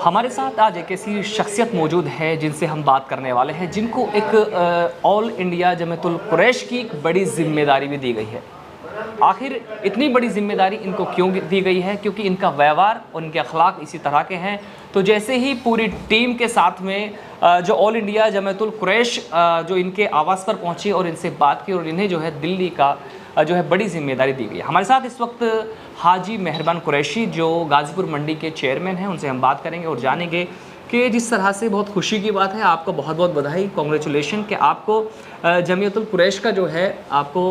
हमारे साथ आज एक ऐसी शख्सियत मौजूद है जिनसे हम बात करने वाले हैं, जिनको एक ऑल इंडिया जमीयतुल कुरैश की एक बड़ी जिम्मेदारी भी दी गई है। आखिर इतनी बड़ी जिम्मेदारी इनको क्यों दी गई है? क्योंकि इनका व्यवहार और इनके अखलाक इसी तरह के हैं। तो जैसे ही पूरी टीम के साथ में जो ऑल इंडिया जमीयतुल कुरैश जो इनके आवास पर पहुंची और इनसे बात की और इन्हें जो है दिल्ली का जो है बड़ी जिम्मेदारी दी गई है। हमारे साथ इस वक्त हाजी मेहरबान कुरैशी जो गाज़ीपुर मंडी के चेयरमैन हैं, उनसे हम बात करेंगे और जानेंगे कि जिस तरह से बहुत खुशी की बात है, आपको बहुत बहुत बधाई, कॉन्ग्रेचुलेशन कि आपको जमीयतुल कुरैश का जो है आपको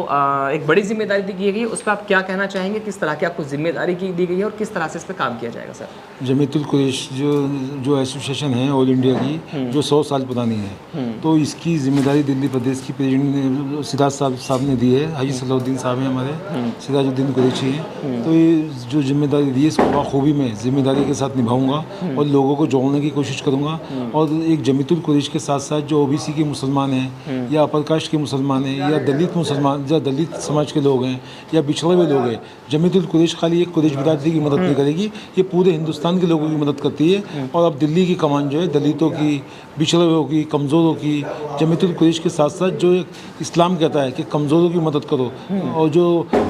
एक बड़ी जिम्मेदारी दी गई है। उस पर आप क्या कहना चाहेंगे? किस तरह की आपको जिम्मेदारी की दी गई है और किस तरह से इस पर काम किया जाएगा? सर, जमीयतुल कुरैश जो एसोसिएशन है ऑल इंडिया की, जो 100 साल पुरानी है, तो इसकी जिम्मेदारी दिल्ली प्रदेश की प्रेसिडेंट सिराज साहब ने दी है। हाजी सलाउद्दीन साहब हैं हमारे, सिराजुद्दीन कुरैशी हैं। तो ये जो जिम्मेदारी दी है इसको बखूबी मैं जिम्मेदारी के साथ निभाऊंगा और लोगों को जोड़ने की कोशिश करूंगा। और एक जमीयतुल कुरैश के साथ साथ जो ओबीसी के मुसलमान हैं या अपर कास्ट के मुसलमान हैं या दलित मुसलमान या दलित समाज के लोग हैं या पिछड़े हुए लोग हैं, जमीयतुल कुरैश खाली एक कुरैश बिरादरी की मदद नहीं करेगी, ये पूरे हिंदुस्तान के लोगों की मदद करती है। और अब दिल्ली की कमान जो है दलितों की, पिछड़े हुए की, कमज़ोरों की, जमीयतुल कुरैश के साथ साथ जो इस्लाम कहता है कि कमज़ोरों की मदद करो और जो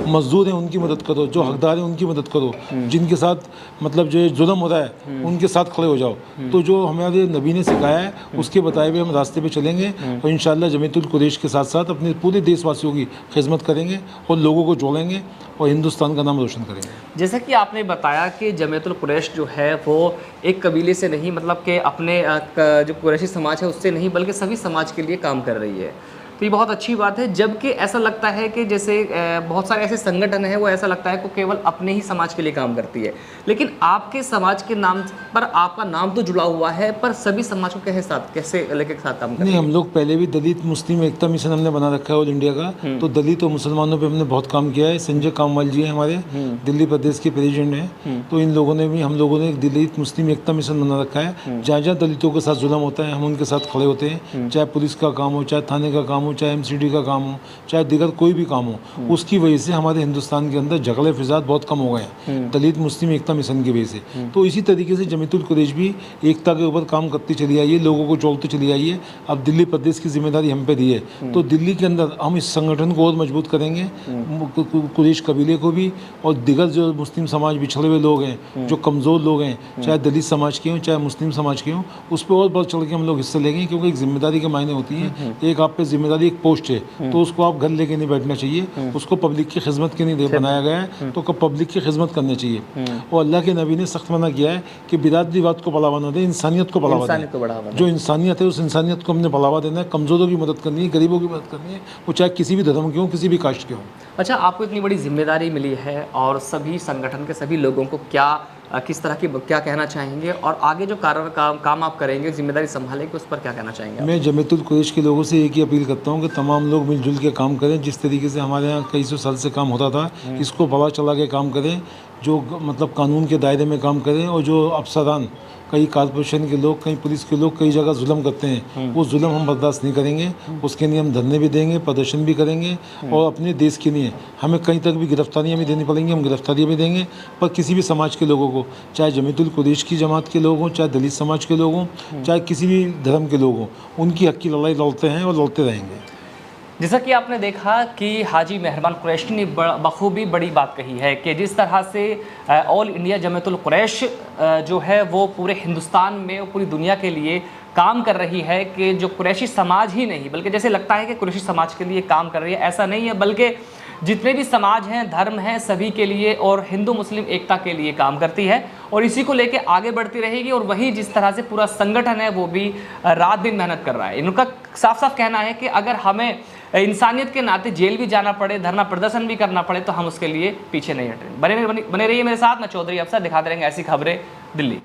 मजदूर हैं उनकी मदद करो, जो हकदार हैं उनकी मदद करो, जिनके साथ मतलब जो जुल्म हो रहा है उनके साथ खड़े हो जाओ। तो जो हमारे नबी ने सिखाया है उसके बताए हुए हम रास्ते पे चलेंगे और इंशाअल्लाह जमीयतुल कुरैश के साथ साथ अपने पूरे देशवासियों की खिदमत करेंगे और लोगों को जोड़ेंगे और हिंदुस्तान का नाम रोशन करेंगे। जैसा कि आपने बताया कि जमीयतुल कुरैश जो है वो एक कबीले से नहीं, मतलब कि अपने जो कुरैशी समाज है उससे नहीं, बल्कि सभी समाज के लिए काम कर रही है। तो ये बहुत अच्छी बात है। जबकि ऐसा लगता है कि जैसे बहुत सारे ऐसे संगठन हैं, वो ऐसा लगता है कि केवल अपने ही समाज के लिए काम करती है, लेकिन आपके समाज के नाम पर आपका नाम तो जुड़ा हुआ है, पर सभी समाज को कैसे लेके साथ काम करते हैं? नहीं, हम लोग पहले भी दलित मुस्लिम एकता मिशन हमने बना रखा है ऑल इंडिया का, तो दलित और मुसलमानों पे हमने बहुत काम किया है। संजय कामवाल जी हैं हमारे, दिल्ली प्रदेश के प्रेसिडेंट हैं, तो इन लोगों ने भी, हम लोगों ने दलित मुस्लिम एकता मिशन बना रखा है। जहाँ जहाँ दलितों के साथ जुल्म होता है हम उनके साथ खड़े होते हैं, चाहे पुलिस का काम हो, चाहे थाने का काम हो, चाहे एमसीडी का काम हो, चाहे दिगर कोई भी काम हो। उसकी वजह से हमारे हिंदुस्तान के अंदर झगड़े फिसाद बहुत कम हो गए हैं दलित मुस्लिम एकता मिशन की वजह से। तो इसी तरीके से जमीयतुल कुरैश भी एकता के ऊपर काम करती चली आई है, लोगों को जोड़ती चली आई है। अब दिल्ली प्रदेश की जिम्मेदारी हम पे दी है, तो दिल्ली के अंदर हम इस संगठन को और मजबूत करेंगे, कुरैश कबीले को भी और दिगर जो मुस्लिम समाज बिछड़े हुए लोग हैं, जो कमज़ोर लोग हैं, चाहे दलित समाज के हों चाहे मुस्लिम समाज के हों, उस पर और बढ़ चढ़ के हम लोग हिस्सा लेंगे। क्योंकि एक जिम्मेदारी के मायने होती है, एक आप पे जिम्मेदारी, एक पोस्ट है, तो उसको आप घर लेके नहीं बैठना चाहिए, उसको पब्लिक की खिदमत के लिए बनाया गया है, तो पब्लिक की खिदमत करनी चाहिए। और अल्लाह के नबी ने सख्त मना किया है कि बिरादरीवाद को बढ़ावा न दे, इंसानियत को बढ़ावा दे। जो इंसानियत है उस इंसानियत को हमने बढ़ावा देना है, कमज़ोरों की मदद करनी है, गरीबों की मदद करनी है, वो चाहे किसी भी धर्म के हों, किसी भी कास्ट के हों। अच्छा, आपको इतनी बड़ी जिम्मेदारी मिली है और सभी संगठन के सभी लोगों को किस तरह की क्या कहना चाहेंगे और आगे जो काम आप करेंगे, जिम्मेदारी संभालेंगे, उस पर क्या कहना चाहेंगे? मैं जमीयतुल कुरैश के लोगों से एक ही अपील करता हूँ कि तमाम लोग मिलजुल के काम करें। जिस तरीके से हमारे यहाँ कई सौ साल से काम होता था, इसको बढ़ा चला के काम करें, जो मतलब कानून के दायरे में काम करें। और जो अफसरान, कई कॉरपोरेशन के लोग, कई पुलिस के लोग कई जगह जुल्म करते हैं, वो जुल्म हम बर्दाश्त नहीं करेंगे। उसके लिए हम धरने भी देंगे, प्रदर्शन भी करेंगे और अपने देश के लिए हमें कहीं तक भी गिरफ्तारियाँ भी देनी पड़ेंगी, हम गिरफ्तारियाँ भी देंगे। पर किसी भी समाज के लोगों को, चाहे जमीयतुल कुरैश की जमात के लोग हों, चाहे दलित समाज के लोग हों, चाहे किसी भी धर्म के लोग हों, उनकी हक की लड़ाई लड़ते हैं और लड़ते रहेंगे। जैसा कि आपने देखा कि हाजी मेहरबान कुरैशी ने बखूबी बड़ी बात कही है कि जिस तरह से ऑल इंडिया जमीयतुल कुरैश जो है वो पूरे हिंदुस्तान में और पूरी दुनिया के लिए काम कर रही है, कि जो कुरैशी समाज ही नहीं, बल्कि जैसे लगता है कि कुरैशी समाज के लिए काम कर रही है, ऐसा नहीं है, बल्कि जितने भी समाज हैं, धर्म हैं, सभी के लिए और हिंदू मुस्लिम एकता के लिए काम करती है और इसी को लेके आगे बढ़ती रहेगी। और वही जिस तरह से पूरा संगठन है वो भी रात दिन मेहनत कर रहा है। इनका साफ साफ कहना है कि अगर हमें इंसानियत के नाते जेल भी जाना पड़े, धरना प्रदर्शन भी करना पड़े, तो हम उसके लिए पीछे नहीं हटेंगे। बने रहिए मेरे साथ। मैं चौधरी अफसर, दिखाते रहेंगे ऐसी खबरें दिल्ली।